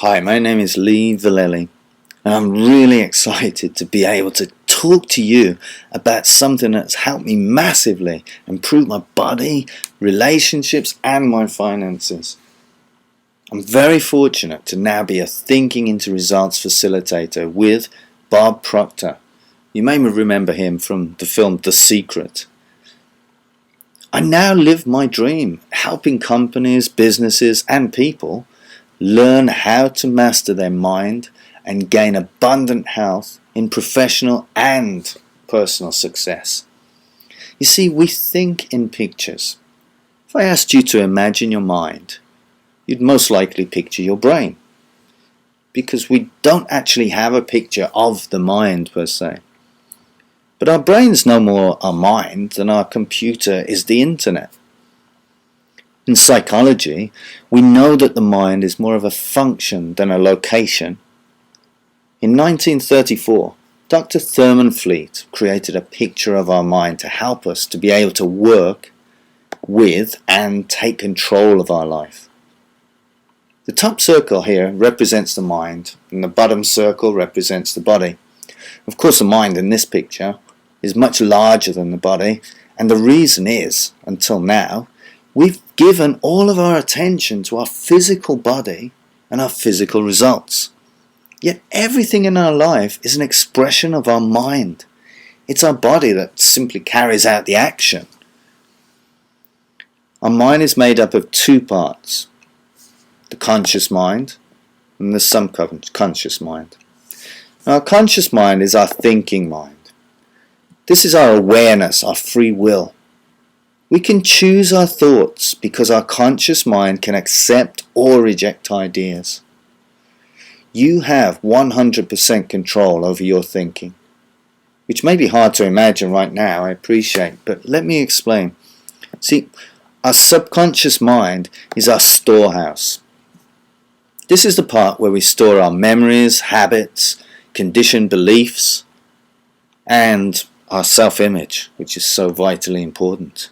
Hi, my name is Lee Vallely, and I'm really excited to be able to talk to you about something that's helped me massively improve my body, relationships, and my finances. I'm very fortunate to now be a Thinking into Results facilitator with Bob Proctor. You may remember him from the film The Secret. I now live my dream, helping companies, businesses, and people learn how to master their mind and gain abundant health in professional and personal success. You see, we think in pictures. If I asked you to imagine your mind, you'd most likely picture your brain, because we don't actually have a picture of the mind per se. But our brain's no more our mind than our computer is the internet. In psychology, we know that the mind is more of a function than a location. In 1934, Dr. Thurman Fleet created a picture of our mind to help us to be able to work with and take control of our life. The top circle here represents the mind, and the bottom circle represents the body. Of course, the mind in this picture is much larger than the body, and the reason is, until now, we've given all of our attention to our physical body and our physical results. Yet everything in our life is an expression of our mind. It's our body that simply carries out the action. Our mind is made up of two parts: the conscious mind and the subconscious mind. Now, our conscious mind is our thinking mind. This is our awareness, our free will. We can choose our thoughts because our conscious mind can accept or reject ideas. You have 100% control over your thinking, which may be hard to imagine right now, I appreciate, but let me explain. See, our subconscious mind is our storehouse. This is the part where we store our memories, habits, conditioned beliefs, and our self-image, which is so vitally important.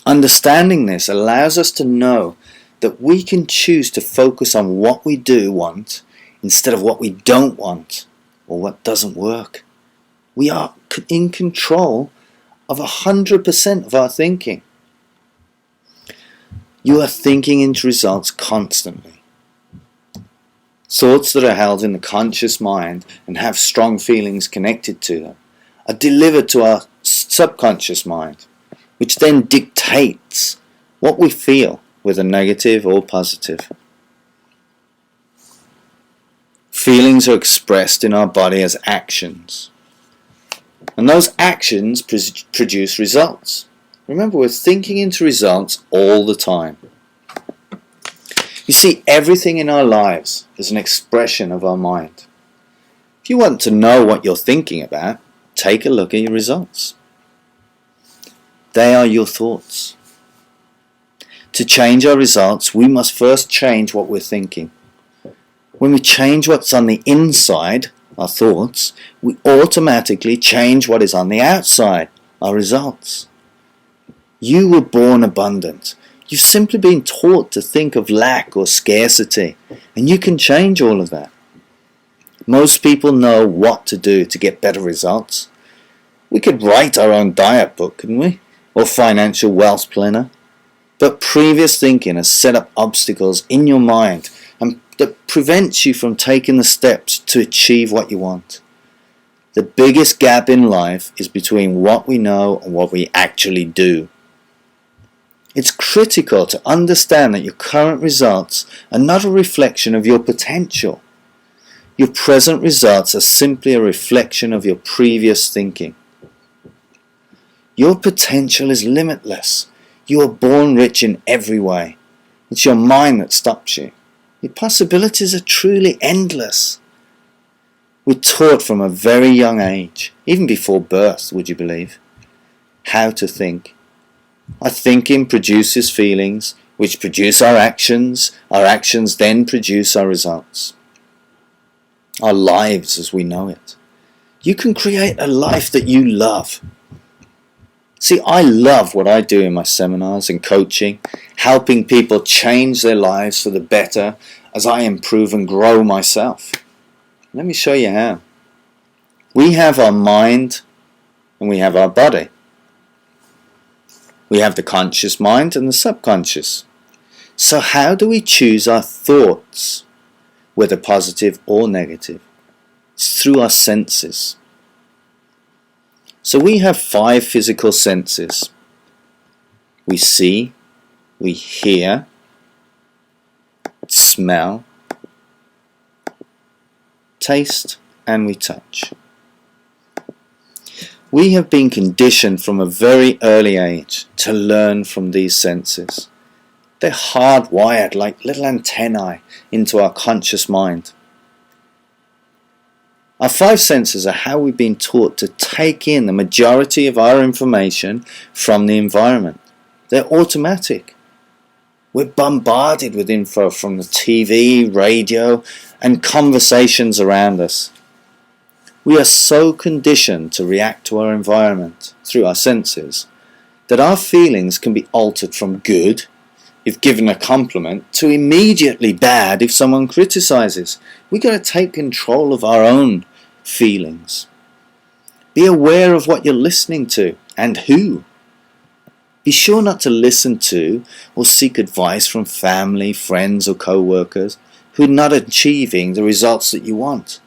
Understanding this allows us to know that we can choose to focus on what we do want instead of what we don't want or what doesn't work. We are in control of 100% of our thinking. You are thinking into results constantly. Thoughts that are held in the conscious mind and have strong feelings connected to them are delivered to our subconscious mind, which then dictates what we feel, whether negative or positive. Feelings are expressed in our body as actions, and those actions produce results. Remember, we're thinking into results all the time. You see, everything in our lives is an expression of our mind. If you want to know what you're thinking about, take a look at your results. They are your thoughts. To change our results, we must first change what we're thinking. When we change what's on the inside, our thoughts, we automatically change what is on the outside, our results. You were born abundant. You've simply been taught to think of lack or scarcity, and you can change all of that. Most people know what to do to get better results. We could write our own diet book, couldn't we? Or financial wealth planner. But previous thinking has set up obstacles in your mind and that prevents you from taking the steps to achieve what you want. The biggest gap in life is between what we know and what we actually do. It's critical to understand that your current results are not a reflection of your potential. Your present results are simply a reflection of your previous thinking. Your potential is limitless. You are born rich in every way. It's your mind that stops you. Your possibilities are truly endless. We're taught from a very young age, even before birth, would you believe, how to think. Our thinking produces feelings, which produce our actions then produce our results. Our lives as we know it. You can create a life that you love. See, I love what I do in my seminars and coaching, helping people change their lives for the better as I improve and grow myself? Let me show you how. We have our mind and we have our body. We have the conscious mind and the subconscious. So how do we choose our thoughts, whether positive or negative? It's through our senses. So we have 5 physical senses. We see, we hear, smell, taste, and we touch. We have been conditioned from a very early age to learn from these senses. They're hardwired like little antennae into our conscious mind. Our 5 senses are how we've been taught to take in the majority of our information from the environment. They're automatic. We're bombarded with info from the TV, radio, and conversations around us. We are so conditioned to react to our environment through our senses that our feelings can be altered from good, if given a compliment, to immediately bad if someone criticizes. We've got to take control of our own feelings. Be aware of what you're listening to and who. Be sure not to listen to or seek advice from family, friends or co-workers who are not achieving the results that you want.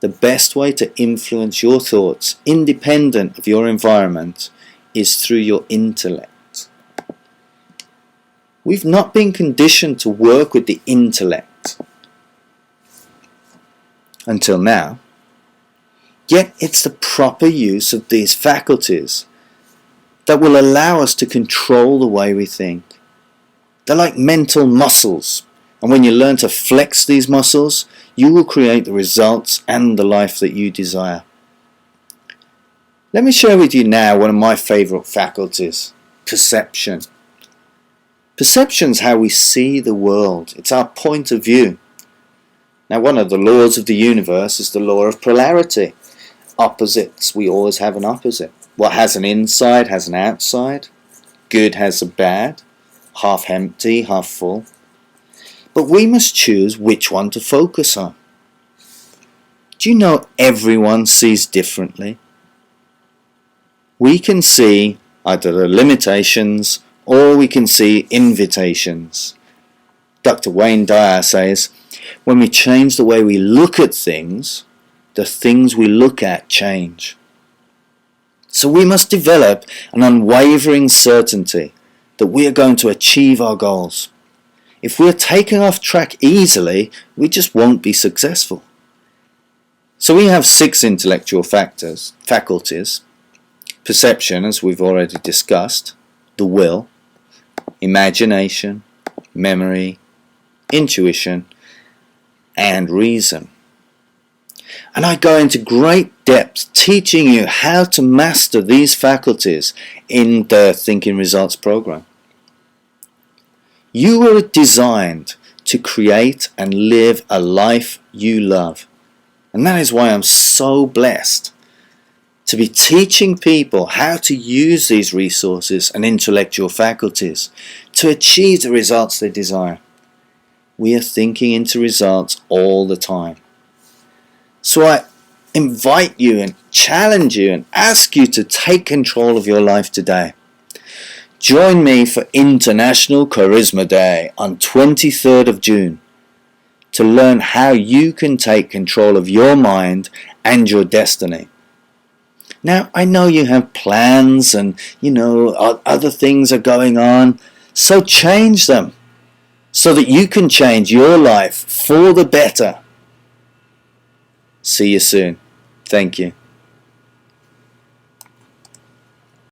The best way to influence your thoughts, independent of your environment, is through your intellect. We've not been conditioned to work with the intellect until now. Yet it's the proper use of these faculties that will allow us to control the way we think. They're like mental muscles, and when you learn to flex these muscles, you will create the results and the life that you desire. Let me share with you now one of my favourite faculties, perception. Perception's how we see the world. It's our point of view. Now, one of the laws of the universe is the law of polarity. Opposites, we always have an opposite. What has an inside has an outside. Good has a bad. Half empty, half full. But we must choose which one to focus on. Do you know everyone sees differently? We can see either the limitations or we can see invitations. Dr. Wayne Dyer says, when we change the way we look at things, the things we look at change. So we must develop an unwavering certainty that we are going to achieve our goals. If we're taken off track easily, we just won't be successful. So we have 6 intellectual faculties. Perception, as we've already discussed, the will, imagination, memory, intuition, and reason. And I go into great depth teaching you how to master these faculties in the Thinking Results program. You were designed to create and live a life you love. And that is why I'm so blessed to be teaching people how to use these resources and intellectual faculties to achieve the results they desire. We are thinking into results all the time. So I invite you and challenge you and ask you to take control of your life today. Join me for International Charisma Day on 23rd of June to learn how you can take control of your mind and your destiny. Now, I know you have plans and, other things are going on, so change them so that you can change your life for the better. See you soon. Thank you.